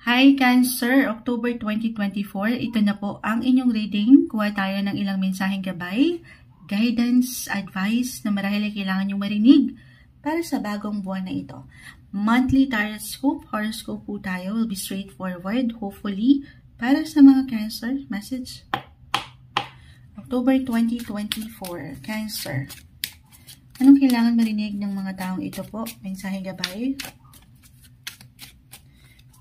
Hi Cancer, October 2024, ito na po ang inyong reading. Kuha tayo ng ilang mensaheng gabay, guidance, advice na marahil ay kailangan nyo marinig para sa bagong buwan na ito. Monthly tarot scope, horoscope po tayo, will be straightforward, hopefully, para sa mga Cancer. Message. October 2024, Cancer. Anong kailangan marinig ng mga taong ito po? Mensaheng gabay.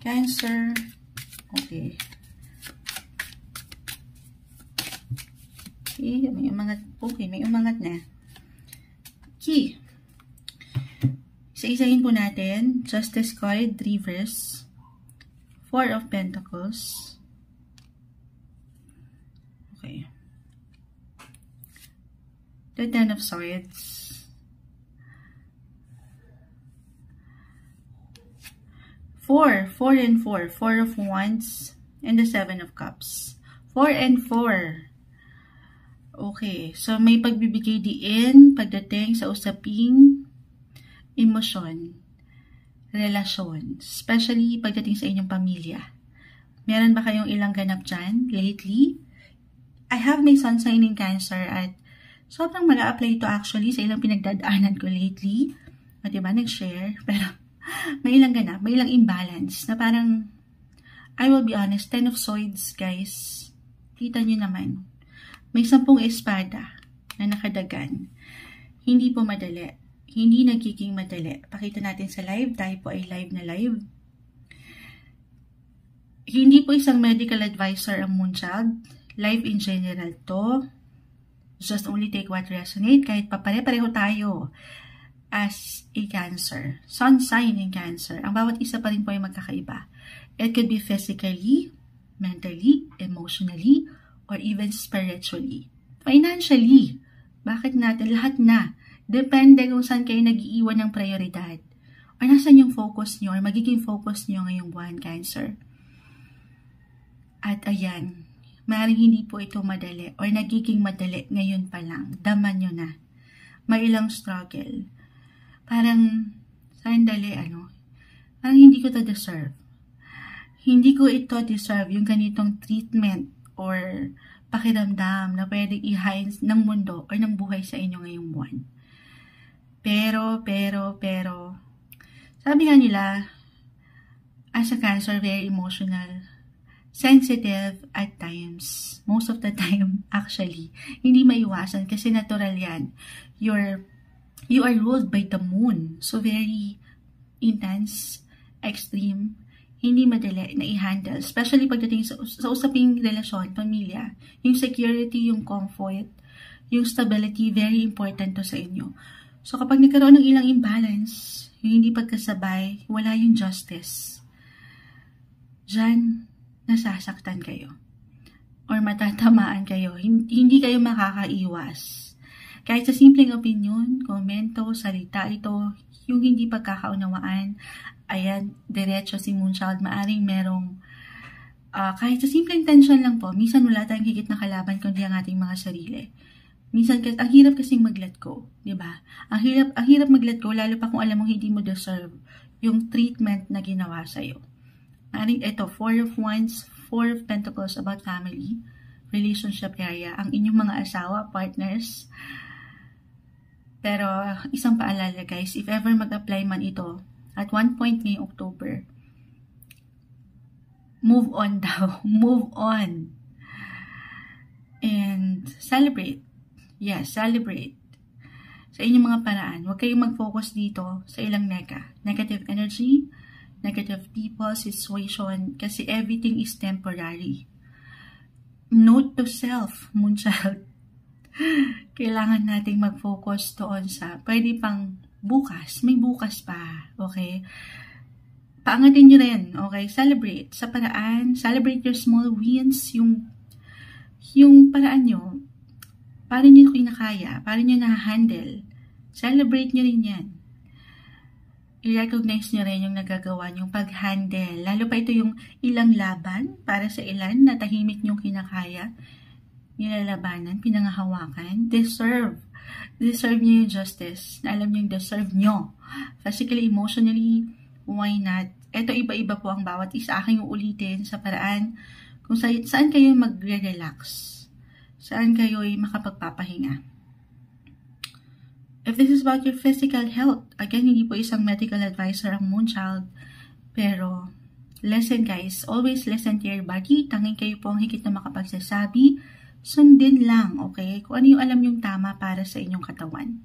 Cancer. Okay. Okay, may umangat. Okay, may umangat na. Key. Isa-isahin po natin. Justice card, reverse. Four of Pentacles. Okay. The Ten of Swords. Four and four. Four of Wands and the Seven of Cups. 4 and 4. Okay. So, may pagbibigay diin pagdating sa usaping emosyon, relasyon, especially pagdating sa inyong pamilya. Meron ba kayong ilang ganap dyan lately? I have my sun sign in Cancer at sobrang mag-a-apply ito actually sa ilang pinagdadaanan ko lately. O diba, nag-share, pero may ilang ganap, may ilang imbalance na parang, I will be honest, 10 of Swords, guys. Kita nyo naman. May 10 espada na nakadagan. Hindi po madali. Hindi nagiging madali. Pakita natin sa live. Tayo po ay live na live. Hindi po isang medical advisor ang Moonchild. Live in general to. Just only take what resonate. Kahit pa pare-pareho tayo as a Cancer. Sun sign in Cancer. Ang bawat isa pa rin po ay magkakaiba. It could be physically, mentally, emotionally, or even spiritually. Financially. Bakit natin? Lahat na. Depende kung saan kayo nag-iiwan ng prioridad. Or nasan yung focus nyo, or magiging focus nyo ngayong buwan, Cancer. At ayan, maaaring hindi po ito madali, or nagiging madali ngayon pa lang. Daman nyo na. May ilang struggle. Parang, sandali, parang hindi ko to deserve. Hindi ko ito deserve yung ganitong treatment or pakiramdam na pwede ihain ng mundo or ng buhay sa inyo ngayong buwan. Pero, sabi nga nila, as a Cancer, very emotional, sensitive at times. Most of the time, actually, hindi maiwasan kasi natural yan. You are ruled by the moon. So, very intense, extreme, hindi madali na i-handle. Especially pagdating sa usaping relasyon, pamilya. Yung security, yung comfort, yung stability, very important to sa inyo. So, kapag nagkaroon ng ilang imbalance, yung hindi pagkasabay, wala yung justice. Diyan, nasasaktan kayo. Or matatamaan kayo. Hindi kayo makakaiwas. Kahit sa simpleng opinion, komento, salita ito, yung hindi pagkakaunawaan, ayan, diretso si Moonchild, maaring merong, kahit sa simpleng tension lang po, minsan wala tayong higit na kalaban kundi ang ating mga sarili. Minsan, ang hirap kasing mag-let go, diba? Ang hirap mag-let go, lalo pa kung alam mong hindi mo deserve yung treatment na ginawa sa'yo. Maaring ito, 4 of Wands, 4 of Pentacles about family, relationship area, ang inyong mga asawa, partners. Pero, isang paalala guys, if ever mag-apply man ito, at one point ngayong October, move on daw. Move on. And celebrate. Yes, celebrate. Sa inyong mga paraan, huwag kayong mag-focus dito sa ilang negative energy, negative people, situation, kasi everything is temporary. Note to self, Moonchild. Kailangan nating mag-focus doon sa pwede pang bukas. May bukas pa. Okay? Paangatin nyo rin. Okay? Celebrate. Sa paraan, celebrate your small wins. Yung paraan nyo, paano nyo kinakaya, paano nyo na-handle. Celebrate nyo rin yan. I-recognize nyo rin yung nagagawa nyong pag-handle. Lalo pa ito yung ilang laban para sa ilan na tahimik nyong kinakaya. Nilalabanan, pinangahawakan, deserve nyo yung justice, na alam nyo yung deserve nyo. Physically, emotionally, why not Ito iba-iba po ang bawat isa. Aking uulitin sa paraan kung saan kayo magre-relax. Saan kayo ay makapagpapahinga. If this is about your physical health, again, hindi po isang medical advisor ang Moonchild, pero listen guys, always listen to your body. Tanging kayo po ang higit na makapagsasabi. Sundin lang, okay? Kung ano yung alam yung tama para sa inyong katawan.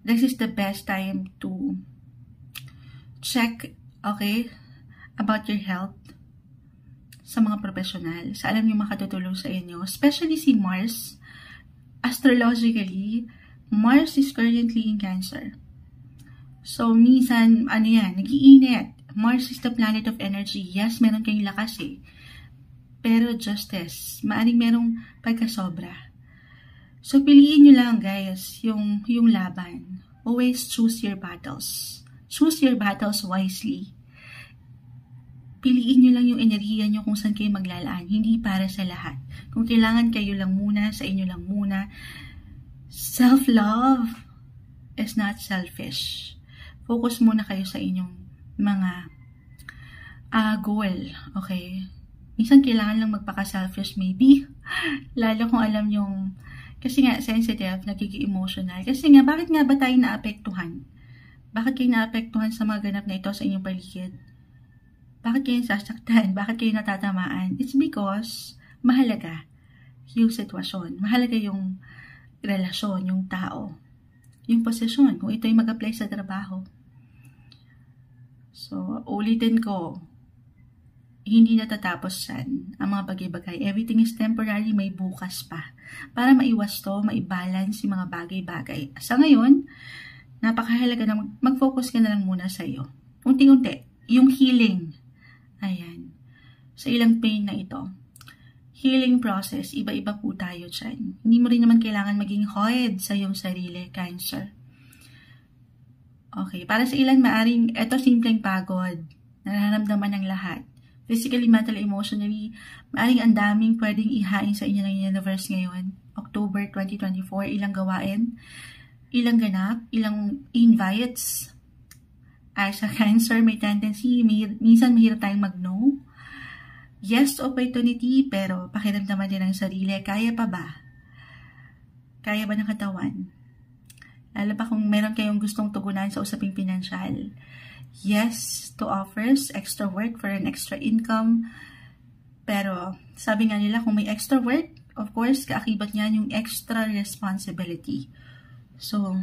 This is the best time to check, okay, about your health sa mga profesional. Sa alam yung makatutulong sa inyo. Especially si Mars. Astrologically, Mars is currently in Cancer. So, minsan, ano yan, nag-iinit. Mars is the planet of energy. Yes, meron kayong lakas eh. Pero justice, maaring merong pagkasobra. So, piliin nyo lang guys, yung laban. Always choose your battles. Choose your battles wisely. Piliin nyo lang yung enerhiya nyo kung saan kayo maglalaan. Hindi para sa lahat. Kung kailangan kayo lang muna, sa inyo lang muna. Self-love is not selfish. Focus muna kayo sa inyong mga goal. Okay? Minsan kailangan lang magpaka-selfish maybe. Lalo kung alam yung kasi nga, sensitive, nagiging-emotional. Kasi nga, bakit nga ba tayo naapektuhan? Bakit kayo naapektuhan sa mga ganap na ito sa inyong paligid? Bakit kayo sasaktan? Bakit kayo natatamaan? It's because mahalaga yung sitwasyon. Mahalaga yung relasyon, yung tao. Yung posisyon, kung ito ay mag-apply sa trabaho. So, ulitin ko, hindi natatapos yan ang mga bagay-bagay. Everything is temporary, may bukas pa. Para maiwas to, maibalance yung mga bagay-bagay. Sa ngayon, napakahalaga na mag-focus ka na lang muna sa iyo. Unti-unti, yung healing. Ayan. Sa ilang pain na ito. Healing process, iba-iba po tayo dyan. Hindi mo rin naman kailangan maging hard sa iyong sarili, Cancer. Okay, para sa ilan maaring, eto simpleng pagod. Nararamdaman ng lahat. Physically, mentally, emotionally, maaring ang daming pwedeng ihain sa inyo ng universe ngayon. October 2024, ilang gawain, ilang ganap, ilang invites. As a Cancer, may tendency, minsan mahirap tayong mag-no. Yes, opportunity, pero pakiramdaman din ang sarili. Kaya pa ba? Kaya ba ng katawan? Lalo pa kung meron kayong gustong tugunan sa usaping pinansyal. Yes to offers, extra work for an extra income. Pero sabi nga nila kung may extra work, of course, kaakibat niyan yung extra responsibility. So,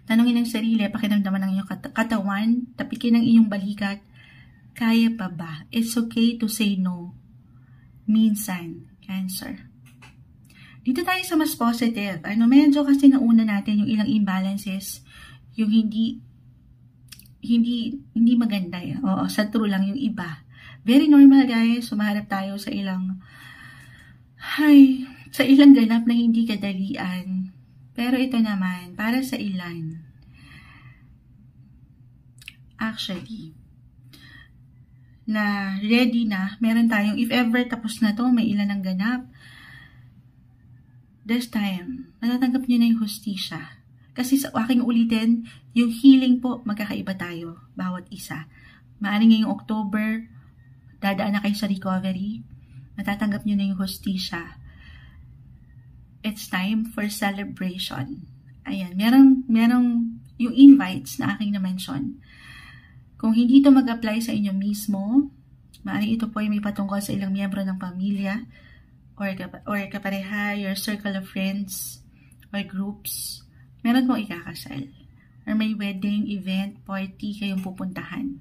tanungin ng sarili, pakiramdaman ng iyong katawan, tapikin ng iyong balikat, kaya pa ba? It's okay to say no. Minsan, Cancer. Dito tayo sa mas positive. Medyo kasi nauna natin yung ilang imbalances, yung hindi maganda. Oo, sa true lang yung iba. Very normal guys, sumaharap tayo sa ilang ganap na hindi kadalian. Pero ito naman, para sa ilan, actually, na ready na, meron tayong, if ever tapos na to, may ilan ang ganap, this time, matatanggap nyo na yung hustisya. Kasi sa aking ulitin, yung healing po, magkakaiba tayo, bawat isa. Maaring ngayong October, dadaan na kayo sa recovery, matatanggap nyo na yung hustisya. It's time for celebration. Ayan, merong yung invites na aking na-mention. Kung hindi ito mag-apply sa inyo mismo, maaring ito po ay may patungkol sa ilang miyembro ng pamilya, or kapareha, your circle of friends, or groups, meron mong ikakasal. Or may wedding, event, party kayong pupuntahan.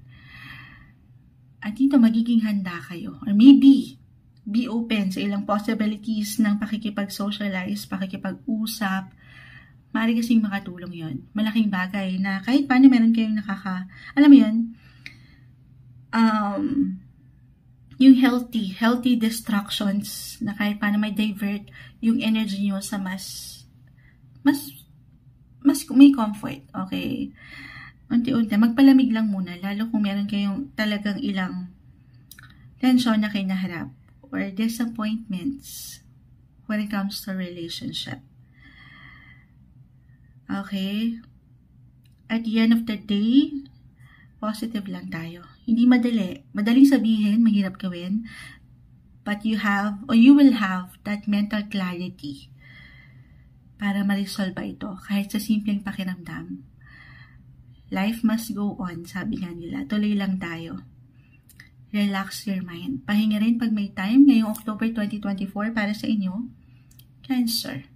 At dito magiging handa kayo. Or maybe, be open sa ilang possibilities ng pakikipag-socialize, pakikipag-usap. Maaari kasing makatulong yon. Malaking bagay na kahit paano meron kayong alam mo yun, yung healthy distractions na kahit paano may divert yung energy nyo sa mas may comfort, okay? Unti-unti, magpalamig lang muna, lalo kung meron kayong talagang ilang tension na kinaharap or disappointments when it comes to relationship. Okay? At the end of the day, Positive lang tayo. Hindi madali. Madaling sabihin, mahirap gawin. But you will have that mental clarity para ma-resolve ito. Kahit sa simpleng pakiramdam. Life must go on, sabi nga nila. Tuloy lang tayo. Relax your mind. Pahinga rin pag may time ngayong October 2024 para sa inyo, Cancer.